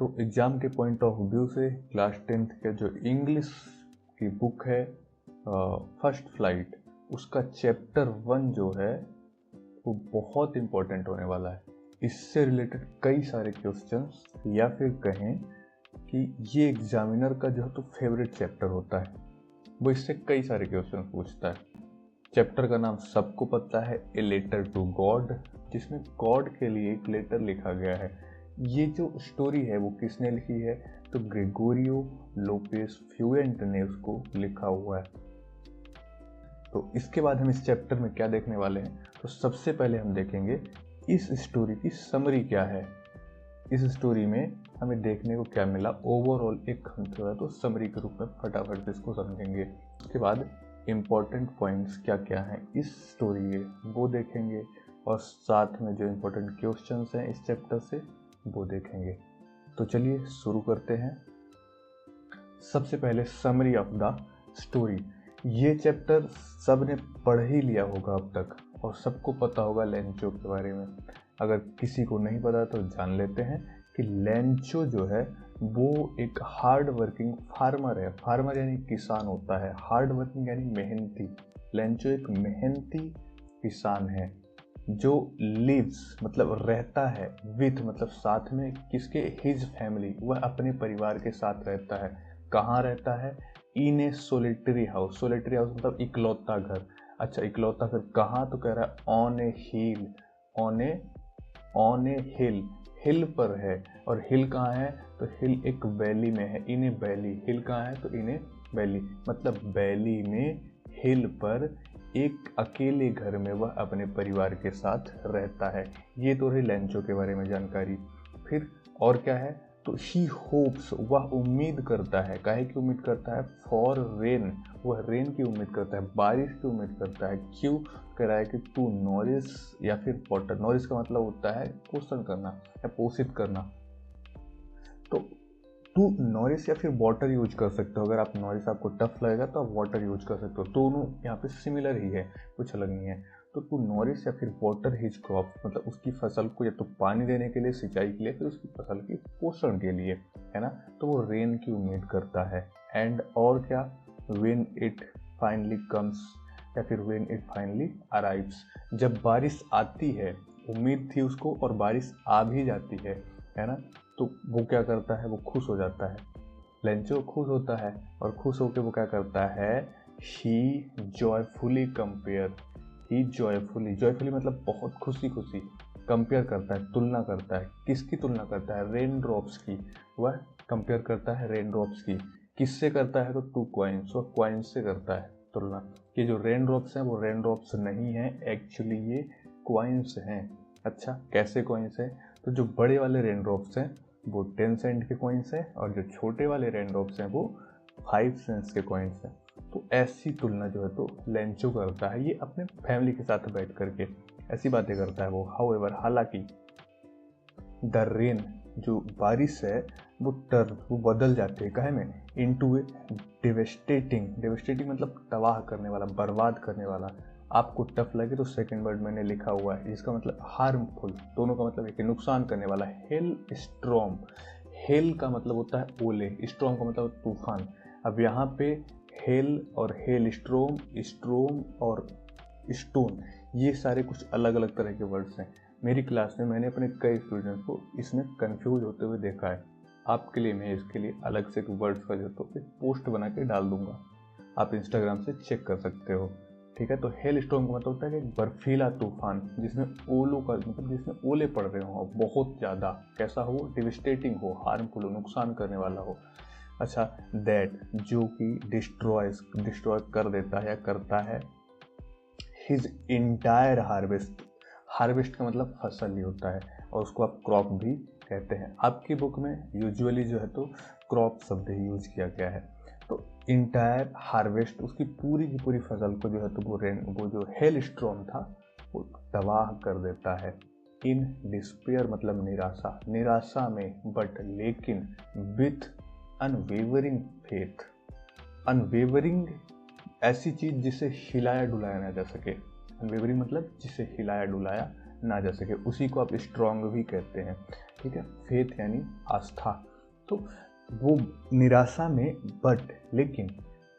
तो एग्ज़ाम के point of view से क्लास 10th के जो इंग्लिश की बुक है फर्स्ट फ्लाइट, उसका चैप्टर 1 जो है वो बहुत इम्पोर्टेंट होने वाला है। इससे रिलेटेड कई सारे क्वेश्चंस, या फिर कहें कि ये एग्जामिनर का जो है तो फेवरेट चैप्टर होता है। वो इससे कई सारे क्वेश्चन पूछता है। चैप्टर का नाम सबको पता है, ए लेटर टू गॉड, जिसमें गॉड के लिए एक लेटर लिखा गया है। ये जो स्टोरी है वो किसने लिखी है? तो ग्रेगोरियो लोपेस फ्यूएंटे ने उसको लिखा हुआ है। तो इसके बाद हम इस चैप्टर में क्या देखने वाले हैं? तो सबसे पहले हम देखेंगे इस स्टोरी की समरी क्या है। इस स्टोरी में हमें देखने को क्या मिला, ओवरऑल एक हम जो है तो समरी के रूप में फटाफट से इसको समझेंगे। उसके बाद इम्पोर्टेंट पॉइंट्स क्या क्या हैं इस स्टोरी के वो देखेंगे, और साथ में जो इम्पोर्टेंट क्वेश्चंस हैं इस चैप्टर से वो देखेंगे। तो चलिए शुरू करते हैं। सबसे पहले समरी ऑफ द स्टोरी। ये चैप्टर सब ने पढ़ ही लिया होगा अब तक, और सबको पता होगा लेंचो के बारे में। अगर किसी को नहीं पता तो जान लेते हैं कि लेंचो जो है वो एक हार्ड वर्किंग फार्मर है। फार्मर यानी किसान होता है, हार्ड वर्किंग यानी मेहनती। लेंचो एक मेहनती किसान है जो लिव्स मतलब रहता है, विथ मतलब साथ में किसके, हिज फैमिली, वह अपने परिवार के साथ रहता है। कहाँ रहता है? इन ए सोलिटरी हाउस। सोलिटरी हाउस मतलब इकलौता घर। अच्छा, इकलौता घर कहाँ? तो कह रहा है ऑन ए हिल, ऑन ए हिल, हिल पर है। और हिल कहाँ है? तो हिल एक वैली में है, इन ए वैली। हिल कहाँ है? तो इन ए वैली मतलब वैली में, हिल पर एक अकेले घर में वह अपने परिवार के साथ रहता है। ये तो रही लेंचो के बारे में जानकारी। फिर और क्या है? तो ही होप्स, वह उम्मीद करता है। काहे की उम्मीद करता है? फॉर रेन, वह रेन की उम्मीद करता है, बारिश की उम्मीद करता है। क्यों? कह रहा है कि टू नॉरिश या फिर वाटर। नॉरिश का मतलब होता है पोषण करना या पोषित करना। तो टू नॉरिश या फिर वाटर यूज कर सकते हो। अगर आप नॉरिश आपको टफ लगेगा तो आप वाटर यूज कर सकते हो। दोनों यहाँ पे सिमिलर ही है, कुछ अलग नहीं है। तो टू नॉरिश या फिर वाटर हिज क्रॉप मतलब उसकी फसल को या तो पानी देने के लिए, सिंचाई के लिए, फिर उसकी फसल की पोषण के लिए, है ना। तो वो रेन की उम्मीद करता है। एंड और क्या? व्हेन इट फाइनली कम्स या फिर व्हेन इट फाइनली अराइव्स, जब बारिश आती है, उम्मीद थी उसको और बारिश आ भी जाती है ना। तो वो क्या करता है? वो खुश हो जाता है। लेंचो खुश होता है, और खुश होकर वो क्या करता है? ही जॉयफुली कंपेयर, ही जॉयफुली मतलब बहुत खुशी खुशी कंपेयर करता है, तुलना करता है। किसकी तुलना करता है? रेन ड्रॉप्स की। वह कंपेयर करता है रेन ड्रॉप्स की। किससे करता है? तो टू क्वाइंस, वह क्वाइंस से करता है तुलना। कि जो रेन ड्रॉप्स हैं वो रेन ड्रॉप्स नहीं हैं, एक्चुअली ये क्वाइंस हैं। अच्छा, कैसे क्वाइंस हैं? तो जो बड़े वाले रेन ड्रॉप्स हैं वो 10 सेंट के कॉइन्स हैं, और जो छोटे वाले रेन ड्रॉप्स हैं वो 5 सेंट्स के कॉइन्स हैं। तो ऐसी तुलना जो है तो लेंचो करता है, ये अपने फैमिली के साथ बैठ करके ऐसी बातें करता है वो। हाउएवर, हालांकि द रेन, जो बारिश है वो बदल जाती है, कहे में, इनटू ए डेवेस्टेटिंग मतलब तबाह करने वाला, बर्बाद करने वाला। आपको टफ लगे तो सेकंड वर्ड मैंने लिखा हुआ है, जिसका मतलब हार्मफुल। दोनों का मतलब एक नुकसान करने वाला। हेल स्ट्रॉम, हेल का मतलब होता है ओले, स्ट्रॉम का मतलब तूफान। अब यहाँ पे हेल और हेल स्ट्रोम, स्ट्रोम और स्टोन, ये सारे कुछ अलग अलग तरह के वर्ड्स हैं। मेरी क्लास में मैंने अपने कई स्टूडेंट्स को इसमें कंफ्यूज होते हुए देखा है। आपके लिए मैं इसके लिए अलग से वर्ड्स का जो तो एक पोस्ट बना के डाल दूंगा, आप इंस्टाग्राम से चेक कर सकते हो। ठीक है। तो हेल स्टॉर्म का मतलब होता है कि एक बर्फीला तूफान जिसमें ओलों का मतलब जिसमें ओले पड़ रहे हो बहुत ज़्यादा, कैसा हो? डिविस्टेटिंग हो, हार्मफुल हो, नुकसान करने वाला हो। अच्छा, दैट जो कि डिस्ट्रॉय कर देता है या करता है हिज इंटायर हार्वेस्ट। हार्वेस्ट का मतलब फसल ही होता है, और उसको आप क्रॉप भी कहते हैं। आपकी बुक में यूजुअली जो है तो क्रॉप शब्द ही यूज किया गया है। तो इंटायर हार्वेस्ट, उसकी पूरी की पूरी फसल को जो है तो वो जो हेल स्टॉर्म था वो तबाह कर देता है। इन डिस्पेयर मतलब निराशा, निराशा में, बट लेकिन, विथ अनवेवरिंग फेथ। अनवेवरिंग ऐसी चीज जिसे हिलाया डुलाया ना जा सके। अनवेवरिंग मतलब जिसे हिलाया डुलाया ना जा सके, उसी को आप स्ट्रॉन्ग भी कहते हैं। ठीक है। फेथ यानी आस्था। तो वो निराशा में बट लेकिन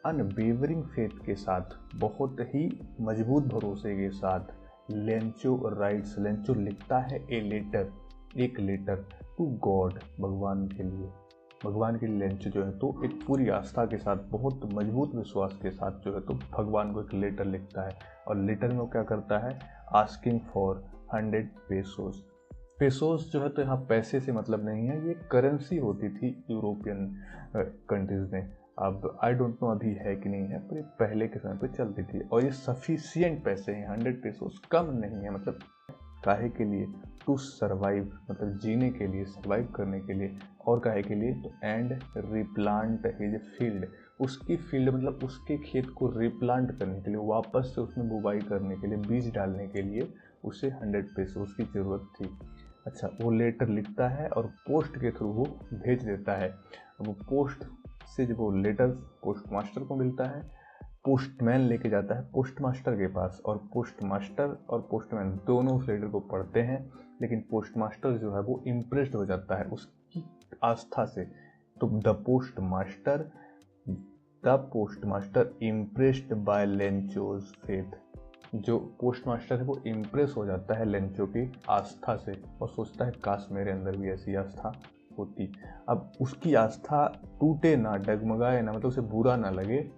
अनवेवरिंग फेथ के साथ, बहुत ही मजबूत भरोसे के साथ लेंचो लिखता है एक लेटर टू गॉड, भगवान के लिए लेंचो जो है तो एक पूरी आस्था के साथ, बहुत मजबूत विश्वास के साथ जो है तो भगवान को एक लेटर लिखता है। और लेटर में वो क्या करता है, आस्किंग फॉर 100 पेसोस। पेसोस जो है तो यहाँ पैसे से मतलब नहीं है, ये करेंसी होती थी यूरोपियन कंट्रीज में। अब आई डोंट नो अभी है कि नहीं है, पर पहले के समय पे चलती थी। और ये सफिशियंट पैसे हैं, 100 पेसोस कम नहीं है। मतलब काहे के लिए, टू सर्वाइव, मतलब जीने के लिए, सर्वाइव करने के लिए। और काहे के लिए, तो एंड रिप्लांट हिज फील्ड, उसकी फील्ड मतलब उसके खेत को रिप्लांट करने के लिए, वापस से उसमें बुवाई करने के लिए, बीज डालने के लिए उसे 100 पेसोस की ज़रूरत थी। अच्छा, वो लेटर लिखता है और पोस्ट के थ्रू वो भेज देता है। वो पोस्ट से जब वो लेटर पोस्ट मास्टर को मिलता है, पोस्टमैन लेके जाता है पोस्ट मास्टर के पास, और पोस्ट मास्टर और पोस्टमैन दोनों उस लेटर को पढ़ते हैं। लेकिन पोस्ट मास्टर जो है वो इम्प्रेस्ड हो जाता है उसकी आस्था से। तो the post master impressed by Lencho's faith, जो पोस्ट मास्टर है वो इम्प्रेस हो जाता है लेंचो की आस्था से और सोचता है काश मेरे अंदर भी ऐसी आस्था होती। अब उसकी आस्था टूटे ना, डगमगाए ना, मतलब उसे बुरा ना लगे,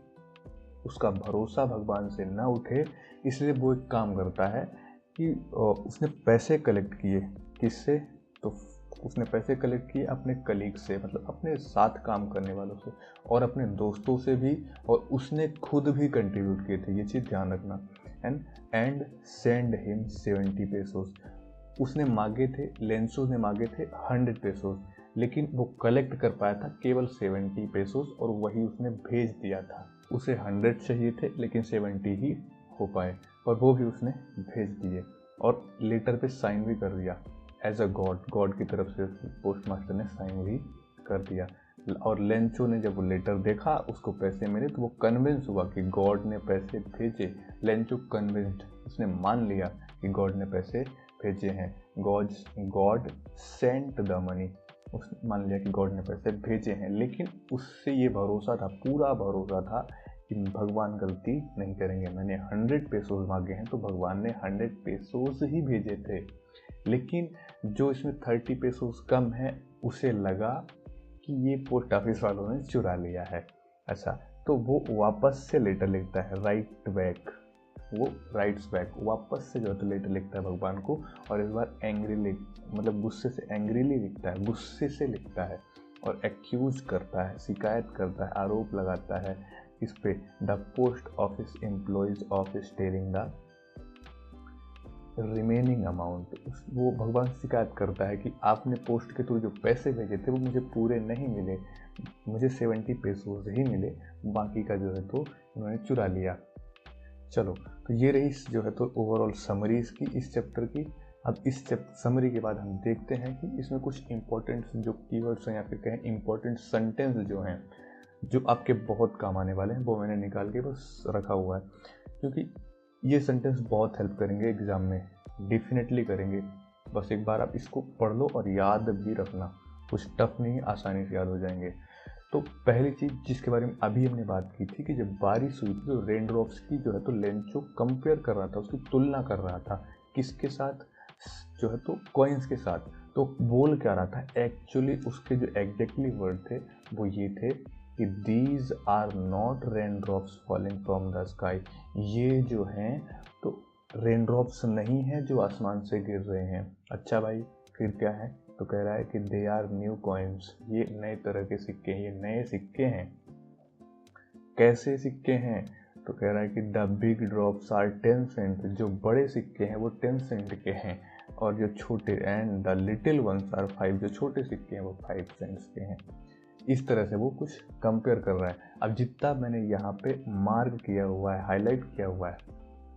उसका भरोसा भगवान से ना उठे, इसलिए वो एक काम करता है कि उसने पैसे कलेक्ट किए। किससे, तो उसने पैसे कलेक्ट किए अपने कलीग से, मतलब अपने साथ काम करने वालों से, और अपने दोस्तों से भी, और उसने खुद भी कंट्रीब्यूट किए थे, ये चीज़ ध्यान रखना। And send him 70 pesos. उसने मांगे थे, लेंसो ने मांगे थे 100 पेसोस, लेकिन वो कलेक्ट कर पाया था केवल 70 पेसोस, और वही उसने भेज दिया था। उसे 100 चाहिए थे लेकिन 70 ही हो पाए, और वो भी उसने भेज दिए, और लेटर पे साइन भी कर दिया एज अ गॉड की तरफ से पोस्ट मास्टर ने साइन भी कर दिया। और लेंचो ने जब वो लेटर देखा, उसको पैसे मिले, तो वो कन्विंस हुआ कि गॉड ने पैसे भेजे। लेंचो कन्विंस्ड, उसने मान लिया कि गॉड ने पैसे भेजे हैं। गॉड सेंट द मनी, उसने मान लिया कि गॉड ने पैसे भेजे हैं। लेकिन उससे ये भरोसा था, पूरा भरोसा था कि भगवान गलती नहीं करेंगे। मैंने 100 पेसोस मांगे हैं तो भगवान ने 100 पेसोस ही भेजे थे। लेकिन जो इसमें 30 पेसोस कम है, उसे लगा कि ये पोस्ट ऑफिस वालों ने चुरा लिया है। अच्छा, तो वो वापस से लेटर लिखता है, राइट्स बैक, वापस से जो है तो लेटर लिखता है भगवान को, और इस बार एंग्रीली, मतलब गुस्से से, एंग्रीली लिखता है, गुस्से से लिखता है, और एक्यूज करता है, शिकायत करता है, आरोप लगाता है इस पे, the post office employees of stealing the remaining amount. वो भगवान से शिकायत करता है कि आपने पोस्ट के थ्रू जो पैसे भेजे थे वो मुझे पूरे नहीं मिले, मुझे 70 पेसोस ही मिले, बाकी का जो है तो उन्होंने चुरा लिया। चलो, तो ये रही जो है तो ओवरऑल समरी इसकी, इस चैप्टर की। अब इस समरी के बाद हम देखते हैं कि इसमें कुछ इंपॉर्टेंट जो कीवर्ड्स हैं, या फिर कहें इंपॉर्टेंट सेंटेंस जो हैं, जो आपके बहुत काम आने वाले हैं, वो मैंने निकाल के बस रखा हुआ है, क्योंकि ये सेंटेंस बहुत हेल्प करेंगे एग्ज़ाम में, डेफिनेटली करेंगे। बस एक बार आप इसको पढ़ लो और याद भी रखना, कुछ टफ नहीं, आसानी से याद हो जाएंगे। तो पहली चीज़ जिसके बारे में अभी हमने बात की थी कि जब बारिश हुई थी तो रेनड्रॉप्स की जो है तो लेंचो कंपेयर कर रहा था, उसकी तुलना कर रहा था, किसके साथ, जो है तो कॉइन्स के साथ। तो बोल क्या रहा था, एक्चुअली उसके जो एग्जैक्टली वर्ड थे वो ये थे कि these are not rain drops falling from the sky, ये जो हैं तो रेन ड्रॉप्स नहीं हैं जो आसमान से गिर रहे हैं। अच्छा भाई, फिर क्या है, तो कह रहा है कि दे आर न्यू कॉइन्स, ये नए तरह के सिक्के हैं, ये नए सिक्के हैं। कैसे सिक्के हैं, तो कह रहा है कि the big drops are 10 cent, जो बड़े सिक्के हैं वो 10 सेंट के हैं, और जो छोटे, and the little ones are 5, जो छोटे सिक्के हैं वो 5 सेंट्स के हैं। इस तरह से वो कुछ कंपेयर कर रहा है। अब जितना मैंने यहाँ पे मार्क किया हुआ है, हाईलाइट किया हुआ है,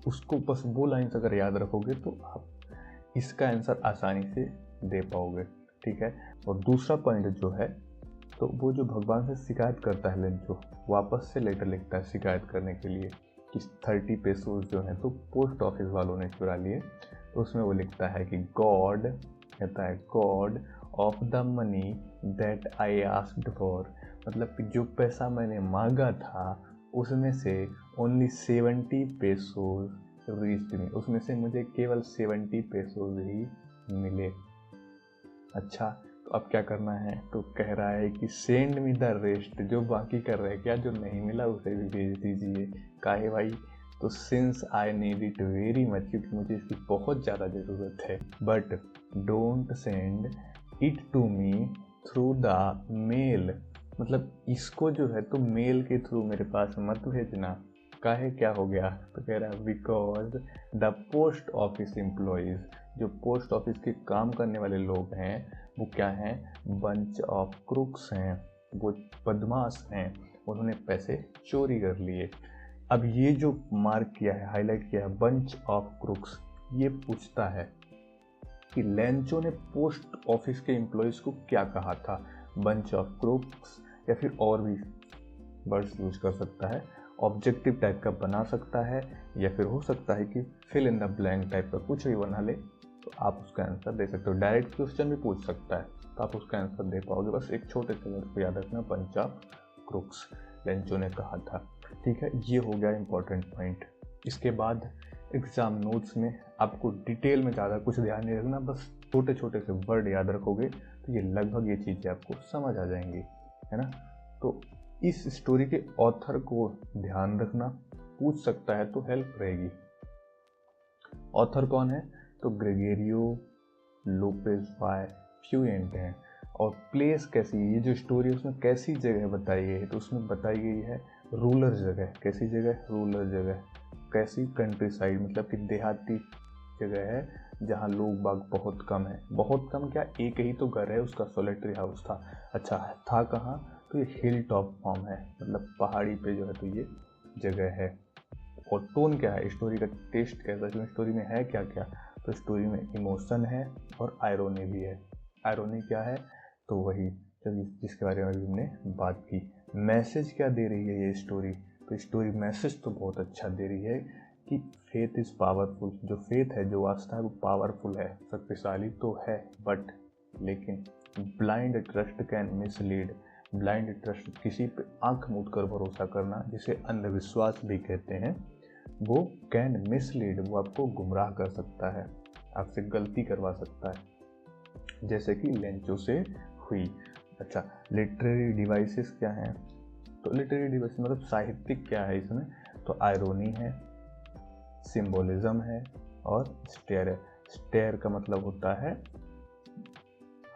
उसको बस वो लाइन्स अगर याद रखोगे तो आप इसका आंसर आसानी से दे पाओगे, ठीक है। और दूसरा पॉइंट जो है, तो वो जो भगवान से शिकायत करता है लेंचो, वापस से लेटर लिखता है शिकायत करने के लिए कि 30 पेसोस जो हैं तो पोस्ट ऑफिस वालों ने चुरा लिए। तो उसमें वो लिखता है कि गॉड, कहता है God of the money that I asked for, मतलब कि जो पैसा मैंने मांगा था उसमें से ओनली 70 पेसोज रीच्ड मी, उसमें से मुझे केवल 70 पेसोज ही मिले। अच्छा, तो अब क्या करना है, तो कह रहा है कि सेंड मी द रेस्ट, जो बाकी कर रहे हैं क्या, जो नहीं मिला उसे भी भेज दीजिए। काहे भाई, तो since I need it very much, क्योंकि मुझे इसकी बहुत ज़्यादा ज़रूरत है, but don't send it to me through the mail, मतलब इसको जो है तो मेल के थ्रू मेरे पास मत भेजना। काहे, क्या हो गया, तो कह रहा है because the post office employees, जो पोस्ट ऑफिस के काम करने वाले लोग हैं वो क्या हैं, बंच ऑफ क्रुक्स हैं, वो बदमाश हैं, उन्होंने पैसे चोरी कर लिए। अब ये जो मार्क किया है, हाईलाइट किया है बंच ऑफ क्रुक्स, ये पूछता है कि लेंचो ने पोस्ट ऑफिस के एम्प्लॉयज़ को क्या कहा था, बंच ऑफ क्रुक्स, या फिर और भी वर्ड्स यूज कर सकता है, ऑब्जेक्टिव टाइप का बना सकता है, या फिर हो सकता है कि fill in the blank type का कुछ भी बना ले, तो आप उसका आंसर दे सकते हो। डायरेक्ट क्वेश्चन भी पूछ सकता है तो आप उसका आंसर दे पाओगे। बस एक छोटे से वर्ड को याद रखना, बंच ऑफ क्रुक्स लेंचो ने कहा था। ठीक है, ये हो गया इंपॉर्टेंट पॉइंट। इसके बाद एग्जाम नोट्स में आपको डिटेल में ज़्यादा कुछ ध्यान नहीं रखना, बस छोटे छोटे से वर्ड याद रखोगे तो ये लगभग ये चीज़ें आपको समझ आ जाएंगी, है ना। तो इस स्टोरी के ऑथर को ध्यान रखना, पूछ सकता है तो हेल्प रहेगी। ऑथर कौन है, तो ग्रेगोरियो लोपेज वाई फ्यूएंट हैं। और प्लेस कैसी, ये जो स्टोरी है उसमें कैसी जगह बताई गई है, तो उसमें बताई गई है रूरल जगह। कैसी जगह, रूरल जगह। कैसी, कंट्री साइड, मतलब कि देहाती जगह है जहाँ लोग बाग बहुत कम है। बहुत कम क्या, एक ही तो घर है उसका, सोलिटरी हाउस था। अच्छा, था कहाँ, तो ये हिल टॉप फॉर्म है, मतलब पहाड़ी पे जो है तो ये जगह है। और टोन क्या है, स्टोरी का टेस्ट कैसा है, स्टोरी में है क्या क्या, तो स्टोरी में इमोशन है और आयरोनी भी है। आयरोनी क्या है, तो वही जिसके बारे में अभी हमने बात की। मैसेज क्या दे रही है ये स्टोरी, तो स्टोरी मैसेज तो बहुत अच्छा दे रही है कि फेथ इज़ पावरफुल। जो फेथ है, जो आस्था है, वो पावरफुल है, शक्तिशाली तो है, बट लेकिन blind trust can mislead. Blind trust, किसी पे आंख मूंद कर भरोसा करना, जिसे अंधविश्वास भी कहते हैं, वो कैन मिसलीड, वो आपको गुमराह कर सकता है, आपसे गलती करवा सकता है, जैसे कि लेंचो से हुई। अच्छा, लिटरेरी डिवाइसेस क्या हैं, तो लिटरेरी डिवाइस मतलब साहित्यिक क्या है इसमें, तो आयरोनी है, सिंबोलिज्म है और स्टेयर है। स्टेयर का मतलब होता है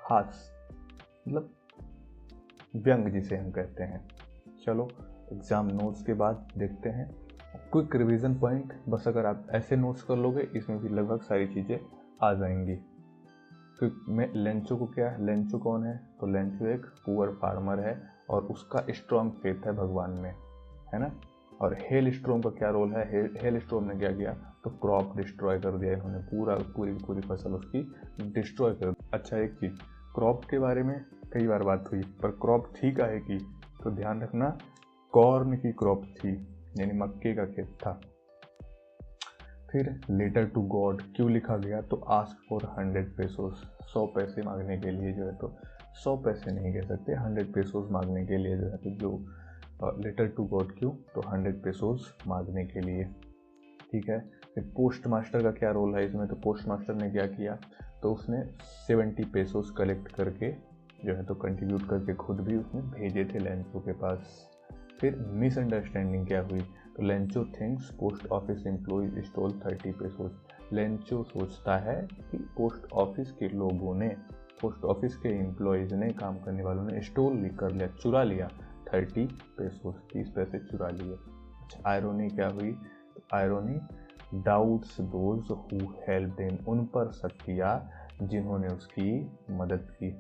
हास्य, मतलब व्यंग जिसे हम कहते हैं। चलो एग्जाम नोट्स के बाद देखते हैं क्विक रिवीजन पॉइंट। बस अगर आप ऐसे नोट्स कर लोगे इसमें भी लगभग सारी चीज़ें आ जाएंगी। क्योंकि मैं लेंचो को क्या, लेंचो कौन है, तो लेंचो एक पुअर फार्मर है और उसका स्ट्रॉन्ग फेथ है भगवान में, है ना। और हेल स्ट्रॉम का क्या रोल है, हेल स्ट्रॉम ने क्या किया, तो क्रॉप डिस्ट्रॉय कर दिया इन्होंने, पूरी फसल उसकी डिस्ट्रॉय कर दी। अच्छा, एक चीज़, क्रॉप के बारे में कई बार बात हुई, पर क्रॉप थी काहे की, तो ध्यान रखना कॉर्न की क्रॉप थी, यानी मक्के का खेत था। फिर लेटर टू गॉड क्यों लिखा गया, तो आस्क फॉर 100 पेसोस, 100 पैसे मांगने के लिए जो है, तो 100 पैसे नहीं कह सकते, 100 पेसोस मांगने के लिए जो है, तो जो लेटर टू गॉड क्यों, तो 100 पेसोस मांगने के लिए। ठीक है, फिर पोस्ट मास्टर का क्या रोल है इसमें, तो पोस्ट मास्टर ने क्या किया, तो उसने 70 पेसोस कलेक्ट करके जो है तो कंट्रीब्यूट करके खुद भी उसने भेजे थे लेंचो के पास। फिर मिसअंडरस्टैंडिंग क्या हुई, तो Lencho thinks post office employees stole 30 pesos. Lencho सोचता है कि पोस्ट ऑफिस के लोगों ने, पोस्ट ऑफिस के एम्प्लॉयज ने, काम करने वालों ने स्टोल कर लिया, चुरा लिया 30 पेसोस, 30 पैसे चुरा लिए। अच्छा, आयरोनी क्या हुई, तो irony doubts those who help them, उन पर शक किया जिन्होंने उसकी मदद की।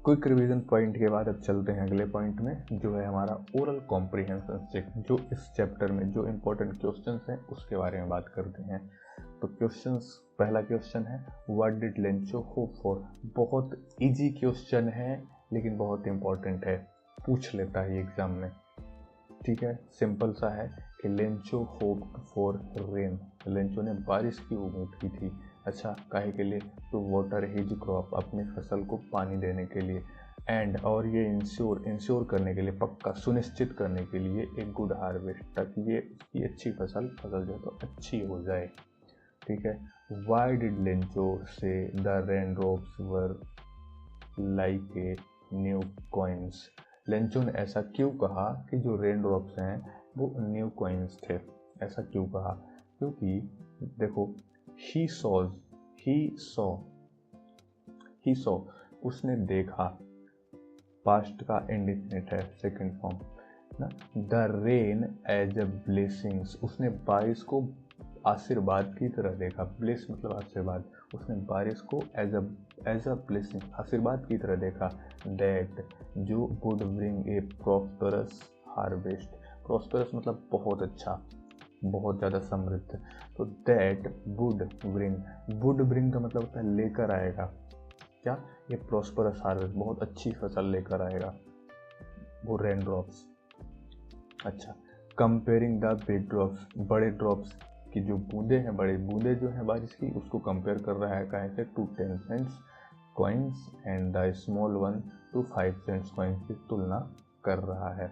क्विक रिवीजन पॉइंट के बाद अब चलते हैं अगले पॉइंट में, जो है हमारा ओरल कॉम्प्रिहेंशन चेक। जो इस चैप्टर में जो इंपॉर्टेंट क्वेश्चंस हैं उसके बारे में बात करते हैं। तो क्वेश्चंस, पहला क्वेश्चन है what did Lencho hope for. बहुत इजी क्वेश्चन है लेकिन बहुत इंपॉर्टेंट है, पूछ लेता है एग्जाम में। ठीक है, सिंपल सा है कि Lencho hoped for rain, Lencho ने बारिश की उम्मीद की थी। अच्छा, काहे के लिए? टू वाटर हिज क्रॉप, अपनी फसल को पानी देने के लिए। एंड, और ये इंश्योर करने के लिए, पक्का सुनिश्चित करने के लिए, एक गुड हार्वेस्ट, ताकि ये उसकी अच्छी फसल जो है तो अच्छी हो जाए। ठीक है। वाई डिड लेंचो से the rain drops were like a new coins? Lencho ने ऐसा क्यों कहा कि जो रेन ड्रॉप्स हैं वो न्यू कॉइन्स थे? ऐसा क्यों कहा? क्योंकि देखो, ही सॉ उसने देखा, पास्ट का इंडिफिनिट है, सेकंड फॉर्म ना। The rain as a blessings, उसने बारिश को आशीर्वाद की तरह देखा। ब्लेस मतलब आशीर्वाद, उसने बारिश को एज अ ब्लेसिंग, आशीर्वाद की तरह देखा। दैट, जो would bring a prosperous harvest. Prosperous मतलब बहुत अच्छा, बहुत ज़्यादा समृद्ध। तो दैट वुड ब्रिंग का मतलब होता है लेकर आएगा। क्या? ये प्रॉस्परस हार्वेस्ट, बहुत अच्छी फसल लेकर आएगा वो रेन ड्रॉप्स। अच्छा, कंपेयरिंग द बिग ड्रॉप्स, बड़े ड्रॉप्स की जो बूंदे हैं, बड़े बूंदे जो हैं बारिश की, उसको कंपेयर कर रहा है कहाँ से? To 10 cents coins and the small one to 5 cents coins की तुलना कर रहा है।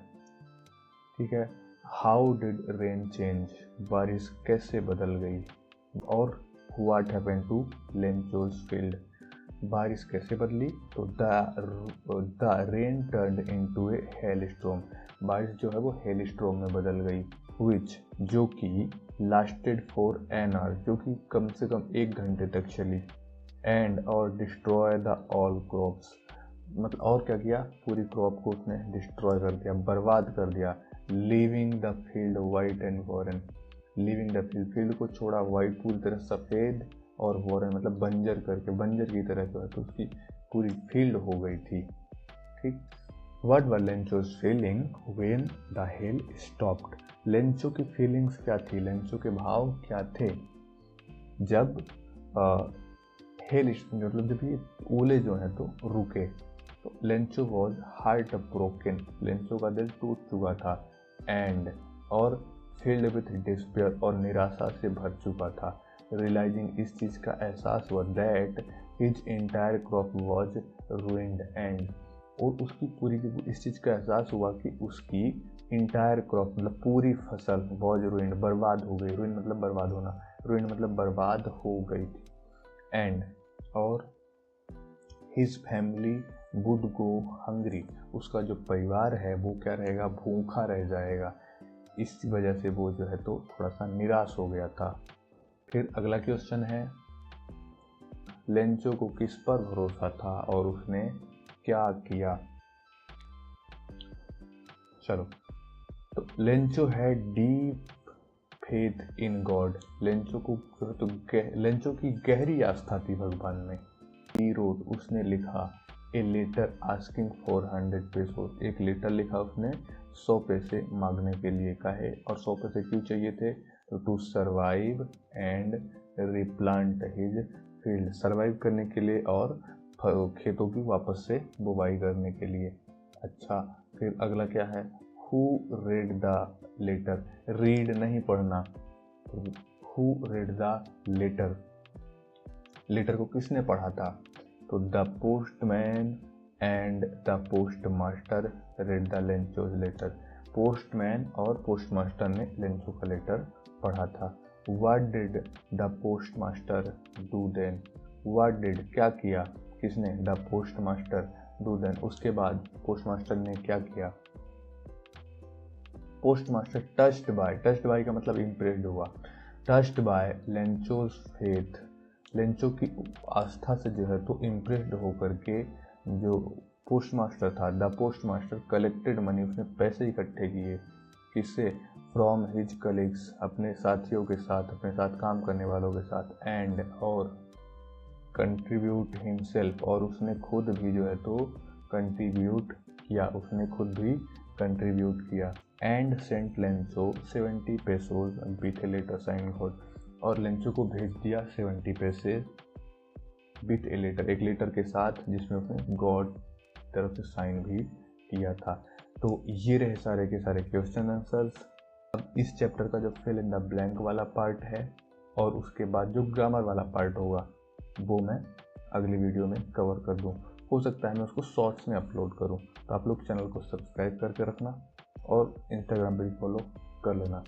ठीक है। हाउ डिड रेन चेंज, बारिश कैसे बदल गई? और what happened to Lencho's field, बारिश कैसे बदली? तो the rain turned into a hailstorm, बारिश जो है वो हेलस्टॉर्म में बदल गई। विच, जो कि लास्टेड फॉर एन आवर, जो कि कम से कम 1 घंटे तक चली। एंड, और डिस्ट्रॉय द ऑल क्रॉप्स, मतलब और क्या किया? पूरी क्रॉप को उसने डिस्ट्रॉय कर दिया, बर्बाद कर दिया। Leaving the field white and Warren, leaving the field को छोड़ा, वाइट पूरी तरह सफ़ेद, और वॉरन मतलब बंजर करके, बंजर की तरह जो है तो उसकी पूरी फील्ड हो गई थी। ठीक। What were Lencho's feeling when the hell stopped, Lencho की फीलिंग्स क्या थी, लेंचो के भाव क्या थे जब हेल मतलब जब ये ओले जो हैं तो रुके? तो Lencho was heart broken, Lencho का दिल टूट चुका था। एंड, और फील्ड विथ डिस्पेयर, और निराशा से भर चुका था। रियलाइजिंग, इस चीज़ का एहसास हुआ, that his entire crop was ruined. And, और उसकी पूरी इस चीज़ का एहसास हुआ कि उसकी इंटायर क्रॉप मतलब पूरी फसल वॉज रूइंड, बर्बाद हो गई। रूइंड मतलब बर्बाद होना, रूइंड मतलब बर्बाद हो गई थी। एंड, और his family would go hungry, उसका जो परिवार है वो क्या रहेगा? भूखा रह जाएगा। इस वजह से वो जो है तो थोड़ा सा निराश हो गया था। फिर अगला क्वेश्चन है, लेंचो को किस पर भरोसा था और उसने क्या किया? चलो, तो लेंचो है deep faith in God, Lencho को तो लेंचो की गहरी आस्था थी भगवान में। ही रोट, उसने लिखा, a letter asking for 100 pesos, एक लेटर लिखा उसने 100 पैसे मांगने के लिए। काहे और 100 पैसे क्यों चाहिए थे? To survive and replant his field, survive करने के लिए और खेतों की वापस से बुवाई करने के लिए। अच्छा, फिर अगला क्या है? Who read the letter, read नहीं पढ़ना, who read the letter, letter को किसने पढ़ा था? तो the postman and the post master read the Lencho's letter, postman और पोस्ट मास्टर ने लेंचो का लेटर पढ़ा था। What did the post master do then, what did क्या किया, किसने? The post master do then, उसके बाद पोस्ट मास्टर ने क्या किया? पोस्ट मास्टर टच्ड बाय का मतलब इम्प्रेस्ड हुआ। Touched bye Lencho's faith, Lencho की आस्था से जो है तो इम्प्रेस्ड होकर के जो पोस्ट मास्टर था, the post master collected money, उसने पैसे इकट्ठे किए। किससे? फ्रॉम हिज कलीग्स, अपने साथियों के साथ, अपने साथ काम करने वालों के साथ। एंड, और कंट्रीब्यूट हिमसेल्फ, और उसने खुद भी जो है तो कंट्रीब्यूट किया, उसने खुद भी कंट्रीब्यूट किया। And sent Lencho 70 pesos with a letter sign God, और लेंचो को भेज दिया 70 पैसे विथ ए लेटर, एक लेटर के साथ जिसमें उसने गॉड तरफ से साइन भी किया था। तो ये रहे सारे के सारे क्वेश्चन आंसर्स। अब इस चैप्टर का जो फिल इन द ब्लैंक वाला पार्ट है और उसके बाद जो ग्रामर वाला पार्ट होगा वो मैं अगली वीडियो में कवर कर दूँ। हो सकता है मैं उसको शॉर्ट्स में अपलोड करूँ। तो आप लोग चैनल को सब्सक्राइब करके रखना और इंस्टाग्राम पे भी फॉलो कर लेना।